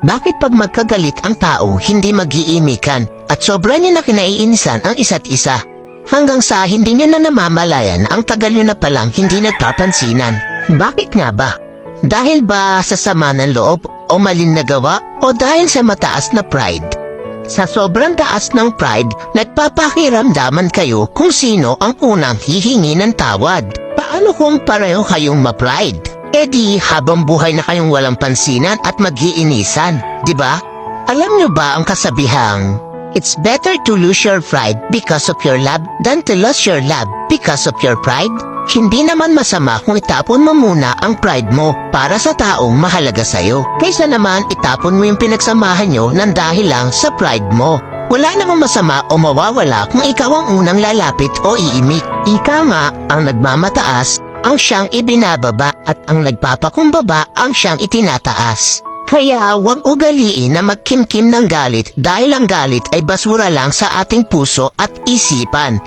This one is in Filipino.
Bakit pag magkagalit ang tao, hindi mag-iimikan at sobra niya na kinaiinisan ang isa't isa? Hanggang sa hindi niya na namamalayan ang tagal niyo na palang hindi nagpapansinan. Bakit nga ba? Dahil ba sa sama ng loob o malin na gawa o dahil sa mataas na pride? Sa sobrang taas ng pride, nagpapakiramdaman kayo kung sino ang unang hihingi ng tawad. Paano kung pareho kayong ma-pride? E di habang buhay na kayong walang pansinan at mag-iinisan, di ba? Alam niyo ba ang kasabihang, it's better to lose your pride because of your love than to lose your love because of your pride? Hindi naman masama kung itapon mo muna ang pride mo para sa taong mahalaga sa'yo. Kaysa naman itapon mo yung pinagsamahan nyo ng dahil lang sa pride mo. Wala namang masama o mawawala kung ikaw ang unang lalapit o iimik. Ika nga ang nagmamataas ang siyang ibinababa at ang nagpapakumbaba ang siyang itinataas. Kaya huwag ugaliin na magkimkim ng galit dahil ang galit ay basura lang sa ating puso at isipan.